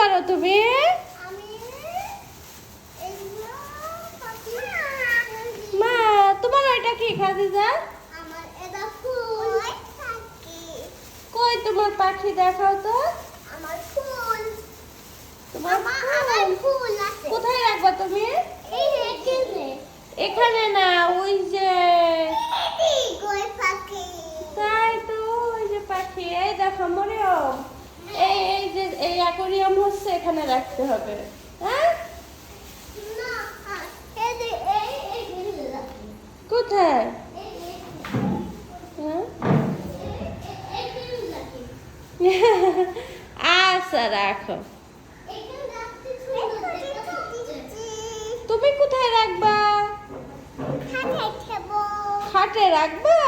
করো তুমি? মা তোমার ওইটা কি খাদিজা? কই তোমার পাখি দেখাও তো। তোমার ফুল কোথায় রাখবা তুমি? এখানে না, ওই যে তাই তো, ওই যে পাখি। এই দেখো মরিয়ম, এই যে এই অ্যাকোরিয়াম হচ্ছে, এখানে রাখতে হবে। হ্যাঁ কোথায়? হ্যাঁ আচ্ছা রাখো। তুমি কোথায় রাখবা? খাটে রাখবা?